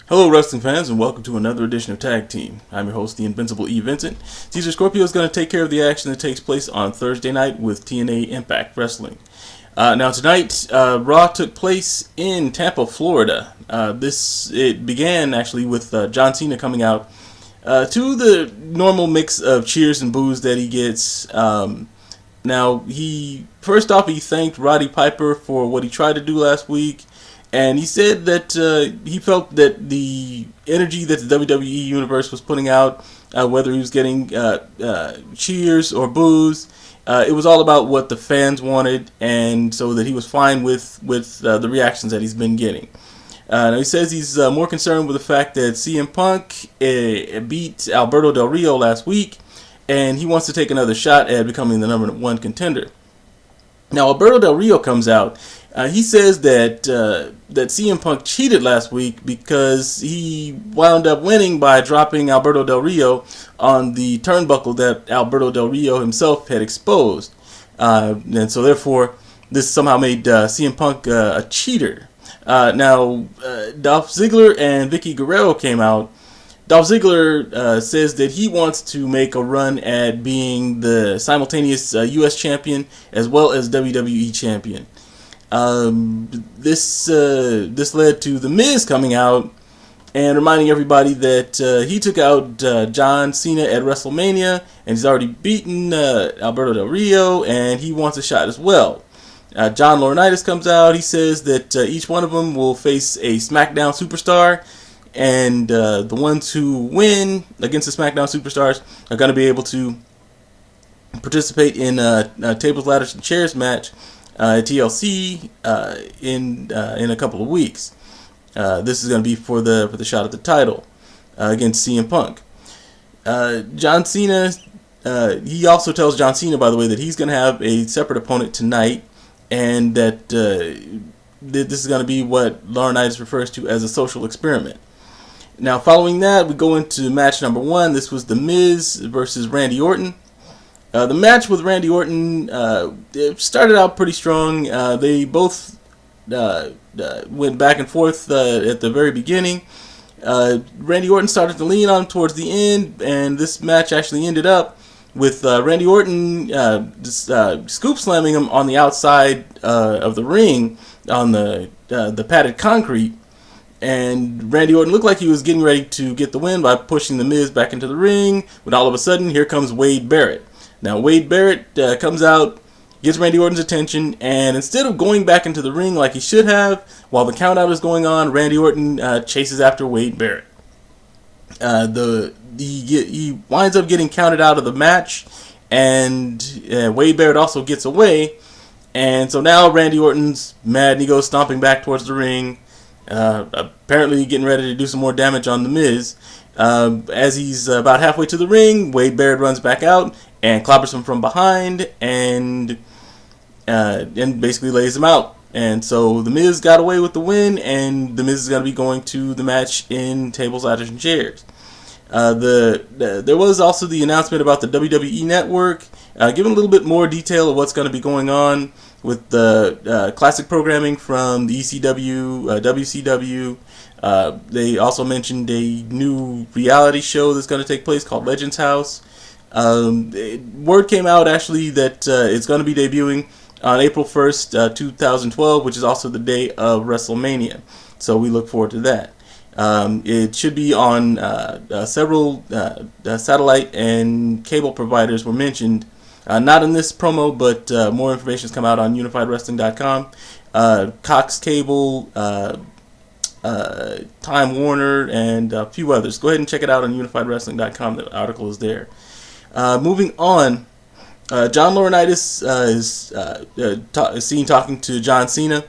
Hello, wrestling fans, and welcome to another edition of Tag Team. I'm your host, the Invincible E. Vincent. Caesar Scorpio is going to take care of the action that takes place on Thursday night with TNA Impact Wrestling. Now tonight, Raw took place in Tampa, Florida. It began actually with John Cena coming out to the normal mix of cheers and boos that he gets. Now, he thanked Roddy Piper for what he tried to do last week. And he said that he felt that the energy that the WWE Universe was putting out, whether he was getting cheers or boos, it was all about what the fans wanted, and so that he was fine with the reactions that he's been getting. Now he says he's more concerned with the fact that CM Punk beat Alberto Del Rio last week, and he wants to take another shot at becoming the number one contender. Now Alberto Del Rio comes out. He says that CM Punk cheated last week because he wound up winning by dropping Alberto Del Rio on the turnbuckle that Alberto Del Rio himself had exposed. And so therefore, this somehow made CM Punk a cheater. Now, Dolph Ziggler and Vicky Guerrero came out. Dolph Ziggler says that he wants to make a run at being the simultaneous U.S. champion as well as WWE champion. This led to The Miz coming out and reminding everybody that he took out John Cena at WrestleMania, and he's already beaten Alberto Del Rio, and he wants a shot as well. John Laurinaitis comes out. He says that each one of them will face a SmackDown superstar, and the ones who win against the SmackDown superstars are going to be able to participate in a tables, ladders, and chairs match TLC in a couple of weeks. This is going to be for the shot at the title against CM Punk. John Cena, he also tells John Cena, by the way, that he's going to have a separate opponent tonight, and that this is going to be what Laurinaitis refers to as a social experiment. Now, following that, we go into match number one. This was The Miz versus Randy Orton. The match with Randy Orton it started out pretty strong. They both went back and forth at the very beginning. Randy Orton started to lean on him towards the end, and this match actually ended up with Randy Orton scoop slamming him on the outside of the ring on the padded concrete. And Randy Orton looked like he was getting ready to get the win by pushing The Miz back into the ring, when all of a sudden, here comes Wade Barrett. Now, Wade Barrett comes out, gets Randy Orton's attention, and instead of going back into the ring like he should have, while the countout is going on, Randy Orton chases after Wade Barrett. He winds up getting counted out of the match, and Wade Barrett also gets away. And so now Randy Orton's mad, and he goes stomping back towards the ring, apparently getting ready to do some more damage on The Miz. As he's about halfway to the ring, Wade Barrett runs back out and clobbers him from behind and basically lays him out. And so The Miz got away with the win, and The Miz is going to be going to the match in tables, ladders, and chairs. There was also the announcement about the WWE Network, giving a little bit more detail of what's going to be going on with the classic programming from the ECW, WCW. They also mentioned a new reality show that's going to take place called Legends House. Word came out actually that it's going to be debuting on April 1st, 2012, which is also the day of WrestleMania. So we look forward to that. It should be on several satellite and cable providers were mentioned. Not in this promo, but more information has come out on UnifiedWrestling.com. Cox Cable, Time Warner, and a few others. Go ahead and check it out on UnifiedWrestling.com. The article is there. Moving on, John Laurinaitis is seen talking to John Cena,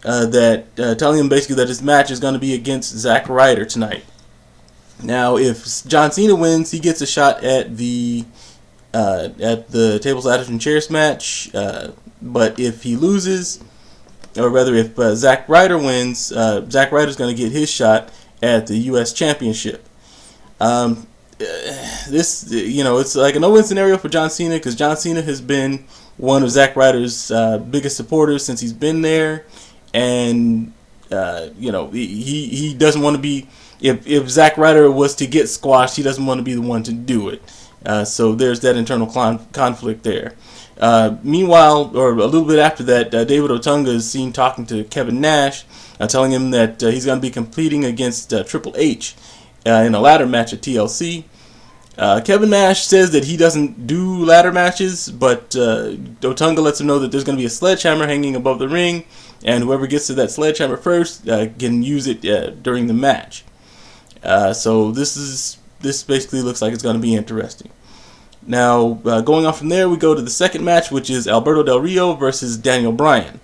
telling him basically that his match is going to be against Zack Ryder tonight. Now, if John Cena wins, he gets a shot at the tables, ladders, and chairs match. But if he loses, or rather, if Zack Ryder wins, Zack Ryder's going to get his shot at the U.S. Championship. It's like a no-win scenario for John Cena, because John Cena has been one of Zack Ryder's biggest supporters since he's been there, and he doesn't want to be if Zack Ryder was to get squashed, he doesn't want to be the one to do it. So there's that internal conflict there. Meanwhile, or a little bit after that, David Otunga is seen talking to Kevin Nash, telling him that he's going to be competing against Triple H in a ladder match at TLC. Kevin Nash says that he doesn't do ladder matches, but Otunga lets him know that there's going to be a sledgehammer hanging above the ring, and whoever gets to that sledgehammer first can use it during the match. So this basically looks like it's going to be interesting. Now, going on from there, we go to the second match, which is Alberto Del Rio versus Daniel Bryan.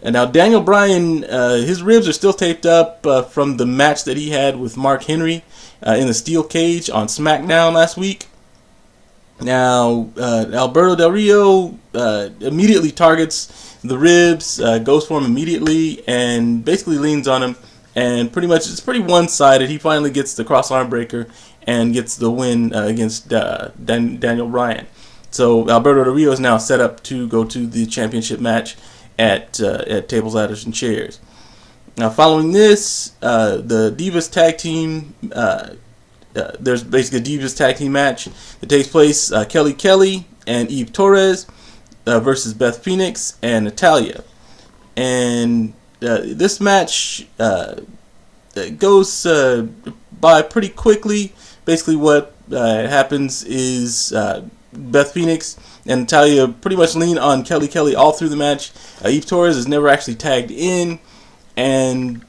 And now, Daniel Bryan, his ribs are still taped up from the match that he had with Mark Henry in the steel cage on SmackDown last week. Now, Alberto Del Rio immediately targets the ribs, goes for him immediately, and basically leans on him. And pretty much, it's pretty one-sided. He finally gets the cross-arm breaker and gets the win against Daniel Bryan. So Alberto Del Rio is now set up to go to the championship match at Tables, Ladders, and Chairs. Now, following this, the Divas Tag Team, there's basically a Divas Tag Team match that takes place. Kelly Kelly and Eve Torres versus Beth Phoenix and Natalya. And this match goes by pretty quickly. Basically what happens is Beth Phoenix and Natalya pretty much lean on Kelly Kelly all through the match. Eve Torres is never actually tagged in, and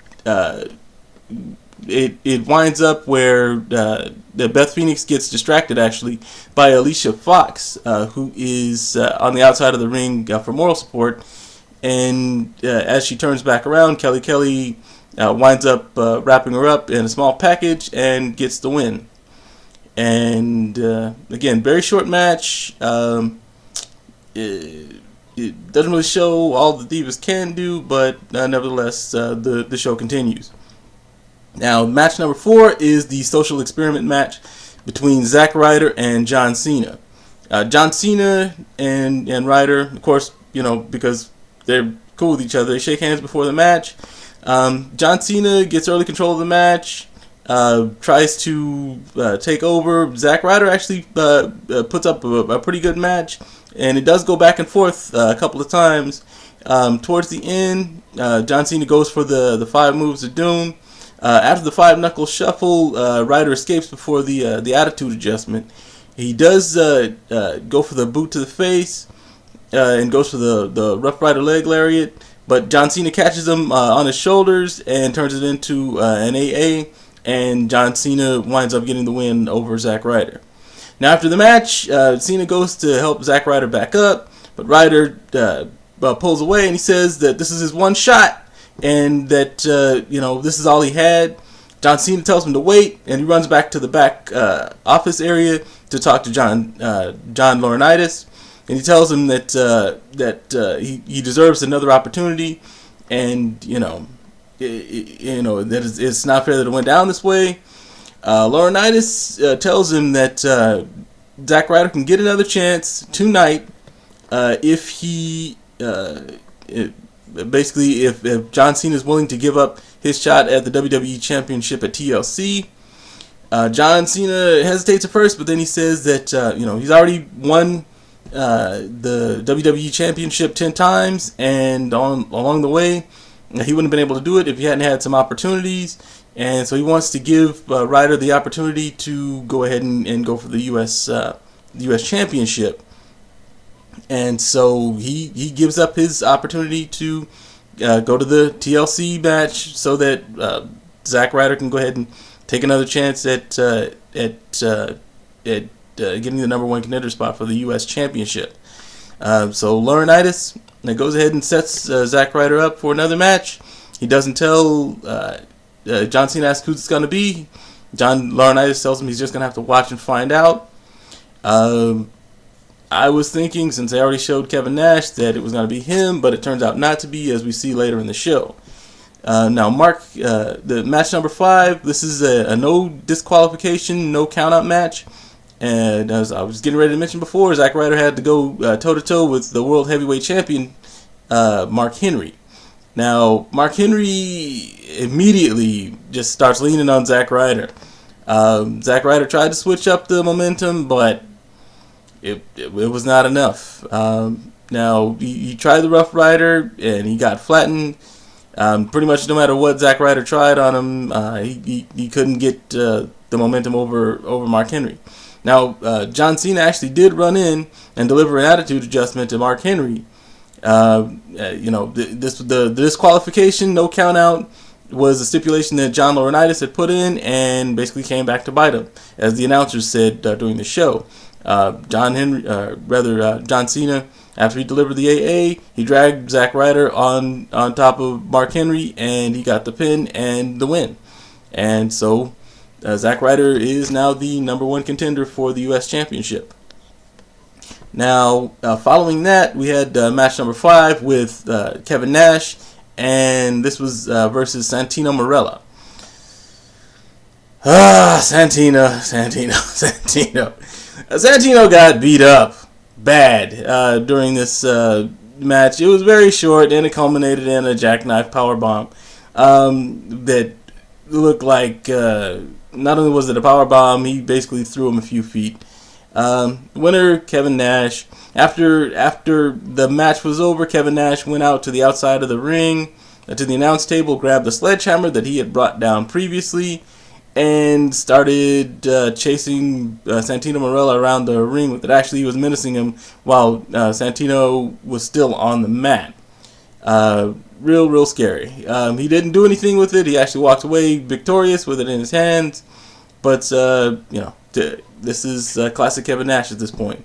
it winds up where Beth Phoenix gets distracted actually by Alicia Fox, who is on the outside of the ring for moral support. And as she turns back around, Kelly Kelly winds up wrapping her up in a small package and gets the win. And again, very short match. It doesn't really show all the Divas can do, but nevertheless, the show continues. Now, match number 4 is the social experiment match between Zack Ryder and John Cena. John Cena and Ryder, of course, because they're cool with each other, they shake hands before the match. John Cena gets early control of the match, tries to take over. Zack Ryder actually puts up a pretty good match, and it does go back and forth a couple of times. Towards the end, John Cena goes for the 5 moves of doom. After the 5-knuckle shuffle, Ryder escapes before the attitude adjustment. He does go for the boot to the face and goes for the Rough Rider leg lariat, but John Cena catches him on his shoulders and turns it into an AA, and John Cena winds up getting the win over Zack Ryder. Now, after the match, Cena goes to help Zack Ryder back up, but Ryder pulls away, and he says that this is his one shot, and that this is all he had. John Cena tells him to wait, and he runs back to the back office area to talk to John Laurinaitis, and he tells him that he deserves another opportunity, and that it's not fair that it went down this way. Laurinaitis tells him that Zack Ryder can get another chance tonight if he basically if John Cena is willing to give up his shot at the WWE Championship at TLC. John Cena hesitates at first, but then he says that he's already won the WWE Championship 10 times, and along the way he wouldn't have been able to do it if he hadn't had some opportunities, and so he wants to give Ryder the opportunity to go ahead and go for the US Championship. And so he gives up his opportunity to go to the TLC match so that Zack Ryder can go ahead and take another chance at getting the number 1 contender spot for the U.S. Championship. So Laurinaitis goes ahead and sets Zack Ryder up for another match. He doesn't tell John Cena asks who it's going to be. John Laurinaitis tells him he's just going to have to watch and find out. I was thinking, since they already showed Kevin Nash, that it was going to be him, but it turns out not to be, as we see later in the show. Now, Mark, the match number 5, this is a no disqualification, no countout match. And as I was getting ready to mention before, Zack Ryder had to go toe-to-toe with the World Heavyweight Champion, Mark Henry. Now, Mark Henry immediately just starts leaning on Zack Ryder. Zack Ryder tried to switch up the momentum, but it was not enough. Now, he tried the Rough Rider, and he got flattened. Pretty much no matter what Zack Ryder tried on him, he couldn't get the momentum over Mark Henry. Now, John Cena actually did run in and deliver an attitude adjustment to Mark Henry. The disqualification, no count out, was a stipulation that John Laurinaitis had put in and basically came back to bite him, as the announcers said during the show. John Cena, after he delivered the AA, he dragged Zack Ryder on top of Mark Henry, and he got the pin and the win. And so Zack Ryder is now the #1 contender for the U.S. Championship. Now, following that, we had match number 5 with Kevin Nash, and this was versus Santino Marella. Santino. Santino got beat up bad during this match. It was very short, and it culminated in a jackknife powerbomb that looked like, not only was it a powerbomb, he basically threw him a few feet. Winner, Kevin Nash. After the match was over, Kevin Nash went out to the outside of the ring, to the announce table, grabbed the sledgehammer that he had brought down previously, and started chasing Santino Marella around the ring with it. Actually, he was menacing him while Santino was still on the mat. Real scary. He didn't do anything with it. He actually walked away victorious with it in his hands. But, this is classic Kevin Nash at this point.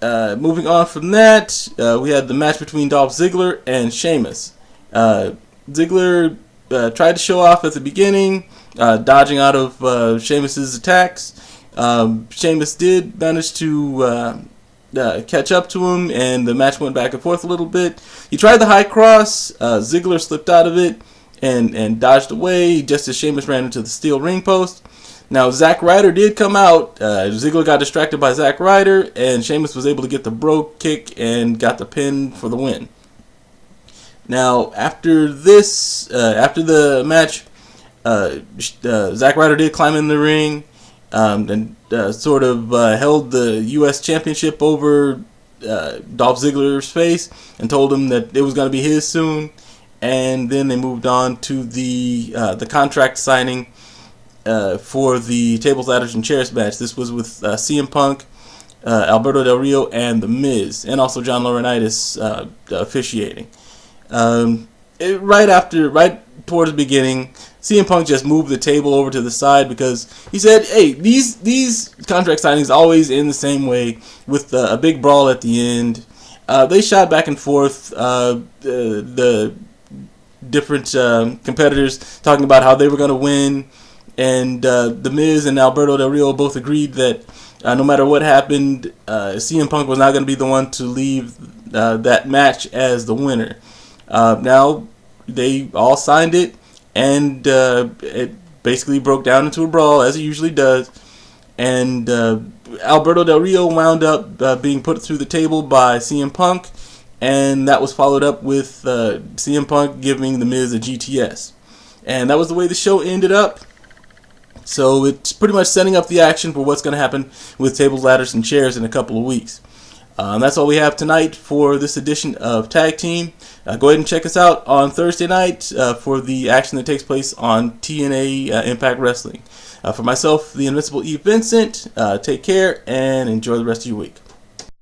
Moving on from that, we had the match between Dolph Ziggler and Sheamus. Ziggler tried to show off at the beginning, dodging out of Sheamus's attacks. Sheamus did manage to catch up to him, and the match went back and forth a little bit. He tried the high cross. Ziggler slipped out of it and dodged away just as Sheamus ran into the steel ring post. Now, Zack Ryder did come out. Ziggler got distracted by Zack Ryder, and Sheamus was able to get the Brogue Kick and got the pin for the win. Now, after the match, Zack Ryder did climb in the ring and sort of held the U.S. Championship over Dolph Ziggler's face and told him that it was going to be his soon. And then they moved on to the contract signing for the tables, ladders, and chairs match. This was with CM Punk, Alberto Del Rio, and The Miz, and also John Laurinaitis officiating. Right towards the beginning, CM Punk just moved the table over to the side because he said, "Hey, these contract signings always end the same way, with a big brawl at the end." They shot back and forth. The different competitors talking about how they were going to win. And The Miz and Alberto Del Rio both agreed that no matter what happened, CM Punk was not going to be the one to leave that match as the winner. Now, they all signed it, and it basically broke down into a brawl, as it usually does. And Alberto Del Rio wound up being put through the table by CM Punk, and that was followed up with CM Punk giving The Miz a GTS. And that was the way the show ended up. So it's pretty much setting up the action for what's going to happen with tables, ladders, and chairs in a couple of weeks. That's all we have tonight for this edition of Tag Team. Go ahead and check us out on Thursday night for the action that takes place on TNA Impact Wrestling. For myself, the Invincible E. Vincent, take care and enjoy the rest of your week.